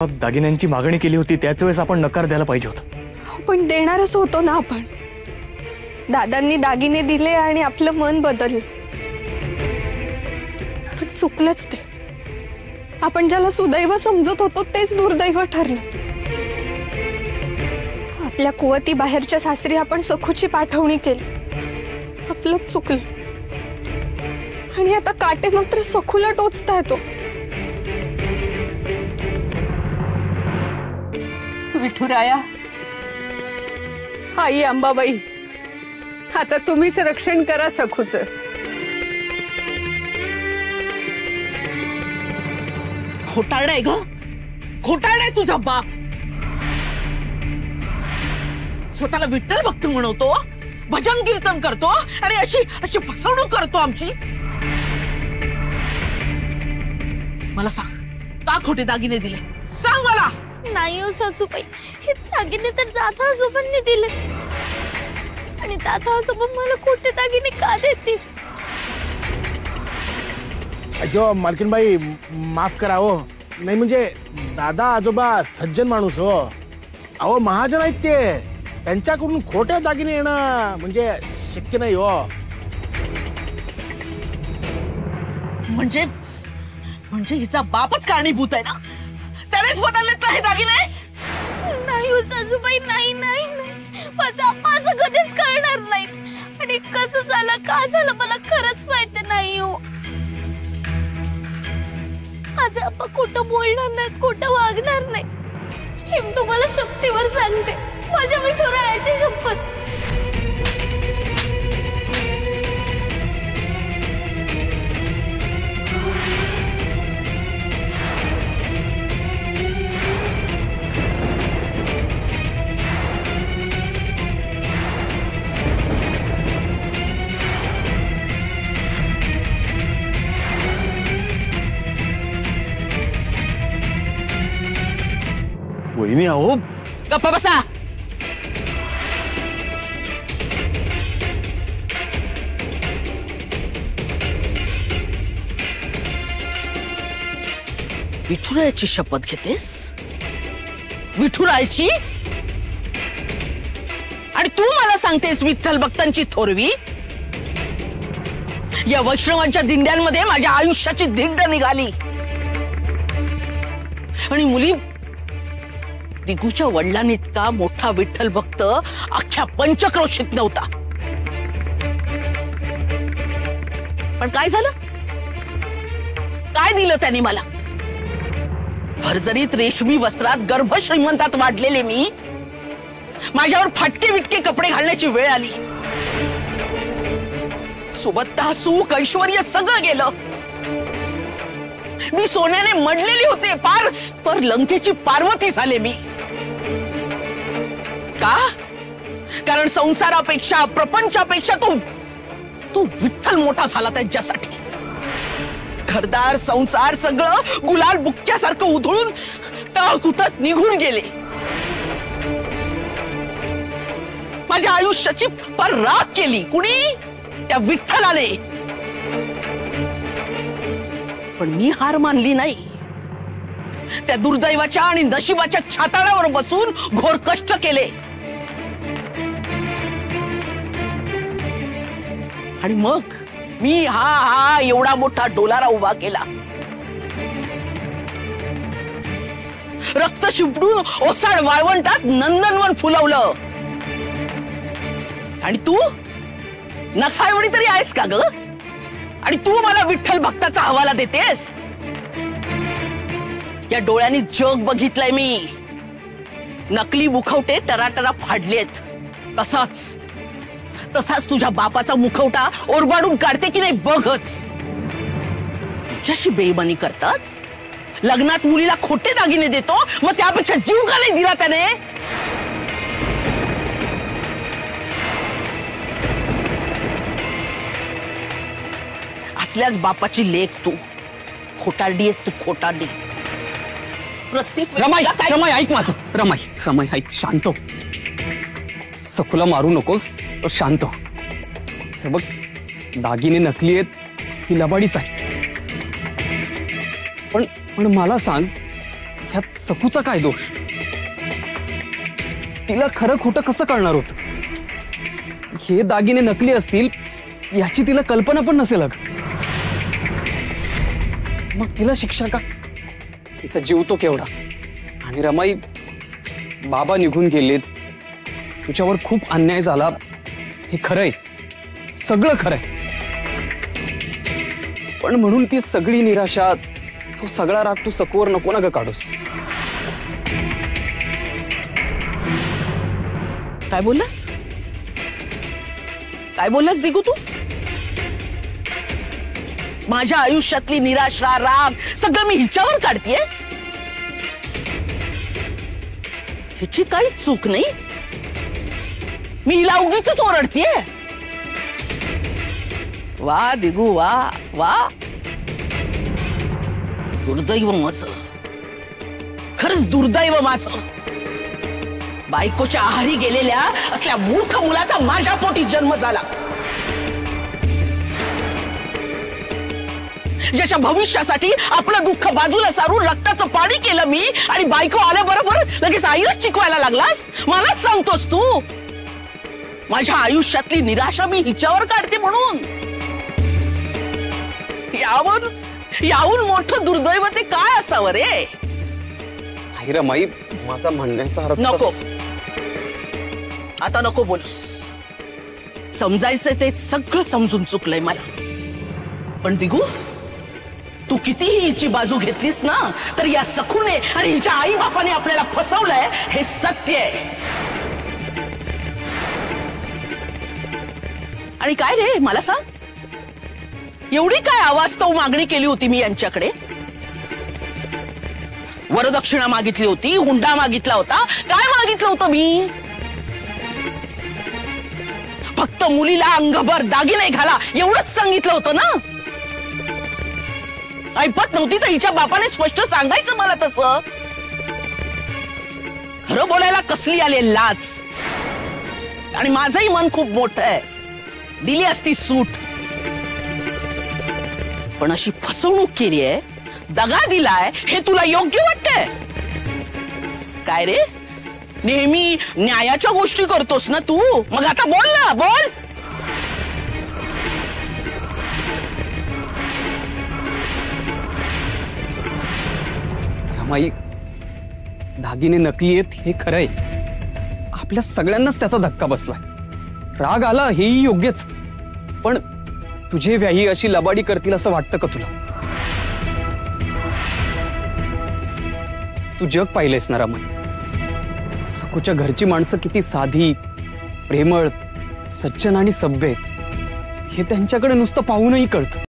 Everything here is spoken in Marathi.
दागिन्यांची मागणी केली होती त्याच वेळेस आपण नकार द्यायला पाहिजे होता. पण देणारच होतो ना आपण. दादांनी दागिने दिले आणि आपलं मन बदललं. पण चुकलंच ते. आपण ज्याला सुदैव समजत होतो तेच दुर्दैव ठरलं. आपल्या कुवती बाहेरच्या सासरी आपण सखूची पाठवणी केली. आपलंच चुकलं. आणि आता काटे मात्र सखूला टोचता येतो. विठुराया, आई अंबाबाई, आता तुम्हीच रक्षण करा सखूचं. खोटारडाय ग, खोटारडाय तुझा बाप. स्वतःला विठ्ठल भक्त म्हणवतो, भजन कीर्तन करतो आणि अशी अशी फसवणूक करतो आमची. मला सांग, का खोटे दागिने दिले? सांग मला. नाही हो सासूबाई, हे दागिने तर दादा आजोबांनी दिले. आणि दादा आजोबा मला खोटे दागिने का देतील? अयो मालकीनबाई, माफ करा हो. नाही म्हणजे दादा आजोबा सज्जन माणूस हो. अहो महाजन आहेत ते. त्यांच्याकडून खोटे दागिने येणं म्हणजे शक्य नाही हो. म्हणजे म्हणजे हिचा बापच कारणीभूत आहे ना? त्यानेच बदललेत ना हे दागिने? नाही हो सासूबाई, नाही नाही नाही. माझा आप्पा असं कधीच करणार नाही. आणि कसं झालं का झालं मला खरंच माहिती नाही हो. माझा आप्पा खोटं बोलणार नाहीत, खोटं वागणार नाही. हे मी तुम्हाला शपथीवर सांगते, माझ्या विठुरायाची शपथ. वहिनी अहो, गप्पा बसा. विठुरायाची शपथ घेतेस? विठुरायाची? आणि तू मला सांगतेस विठ्ठल भक्तांची थोरवी? या वैष्णवांच्या दिंड्यांमध्ये माझ्या आयुष्याची दिंड निघाली. आणि मुली, दिगूच्या वडिलांइतका मोठा विठ्ठल भक्त अख्ख्या पंचक्रोशीत नव्हता. पण काय झालं? काय दिलं त्यांनी मला? भरजरीत रेशमी वस्त्रात गर्भ श्रीमंतात वाढलेले मी, माझ्यावर फाटके विटके कपडे घालण्याची वेळ आली. सुबत्ता सुख ऐश्वर्य सगळं गेलं. मी सोन्याने मडलेली होते, पार लंकेची पार्वती झाले मी. का? कारण संसारापेक्षा प्रपंचापेक्षा तो विठ्ठल मोठा झाला त्यांच्यासाठी. घरदार संसार सगळं गुलाल बुक्क्यासारखं उधळून कुठं निघून गेले. माझ्या आयुष्याची फार राख केली. कुणी? त्या विठ्ठलाने. पण मी हार मानली नाही. त्या दुर्दैवाच्या आणि नशिबाच्या छाताडावर बसून घोर कष्ट केले. आणि मग मी हा एवढा मोठा डोलारा उभा केला. रक्त शिंपडून ओसाड वाळवंटात नंदनवन फुलवलं. आणि तू नखाएवढी तरी आहेस का ग? आणि तू मला विठ्ठल भक्ताचा हवाला देतेस? या डोळ्यांनी जग बघितलंय मी. नकली मुखवटे टराटरा फाडलेत. तसाच तुझ्या बापाचा मुखवटा ओरबाडून काढते की नाही बघच. तुझ्याशी बेईमानी करतात. लग्नात मुलीला खोटे दागिने देतो, मग त्यापेक्षा जीव का नाही दिला त्याने? असल्याच बापाची लेक तू. खोटारडी आहेस तू, खोटारडी. प्रत्येक रमाई ऐक माझं. रमाई ऐक. शांत. सखूला मारू नकोस. शांत. हे बघ, दागिने नकली आहेत ही लबाडीच आहे. पण मला सांग, ह्यात सकूचा काय दोष? तिला खरं खोटं कसं कळणार होत? हे दागिने नकली असतील याची तिला कल्पना पण नसेल अगं. मग तिला शिक्षा का? तिचा जीव तो केवढा. आणि रमाई, बाबा निघून गेलेत, तुझ्यावर खूप अन्याय झाला, हे खरंय, सगळं खरंय. पण म्हणून ती सगळी निराशा, तो सगळा राग तू सकूवर नको ना ग काढूस. काय बोललास? काय बोललास दिगू तू? माझ्या आयुष्यातली निराशा, राग सगळं मी हिच्यावर काढतीये? हिची काहीच चूक नाही. मी हिला उगीच ओरडतीये. वा दिगू, वा वा. दुर्दैव माझं, खरंच दुर्दैव माझं. बायकोच्या आहारी गेलेल्या असल्या मूर्ख मुलाचा माझ्या पोटी जन्म झाला, ज्याच्या भविष्यासाठी आपलं दुःख बाजूला सारून रक्ताचं पाणी केलं मी, आणि बायको आल्याबरोबर लगेच आईलाच शिकवायला लागलास. मलाच सांगतोस तू माझ्या आयुष्यातली निराशा मी हिच्यावर काढते म्हणून? याहून मोठं दुर्दैव ते काय असावं रे? रमाई, माझा म्हणण्याचा अर्थ नको, आता नको बोलूस. समजायचं ते सगळं समजून चुकलंय मला. पण दिगू, तू कितीही हिची बाजू घेतलीस ना, तर या सखूने आणि हिच्या आई बापाने आपल्याला फसवलंय हे सत्य आहे. आणि काय रे, मला सांग, एवढी काय अवास्तव मागणी केली होती मी यांच्याकडे? वरदक्षिणा मागितली होती, हुंडा मागितला होता, काय मागितलं होतं मी? फक्त मुलीला अंगभर दागिने घाला एवढंच सांगितलं होतं ना. ऐपत नव्हती तर हिच्या बापाने स्पष्ट सांगायचं मला तसं. खरं बोलायला कसली आले लाज. आणि माझंही मन खूप मोठं आहे, दिली असती सूट. पण अशी फसवणूक केली आहे, दगा दिलाय, हे तुला योग्य वाटतंय? काय रे, नेहमी न्यायाच्या गोष्टी करतोस ना तू? मग आता बोल ना, बोल. रमाई, दागिने नकली आहेत हे खरंय. आपल्या सगळ्यांनाच त्याचा धक्का बसलाय. राग आला हेही योग्यच. पण तुझे व्याही अशी लबाडी करतील असं वाटतं का तुला? तू जग पाहिलेस ना रमाई. सकूच्या घरची माणसं किती साधी, प्रेमळ, सज्जन आणि सभ्य आहेत हे त्यांच्याकडे नुसतं पाहूनही कळतं.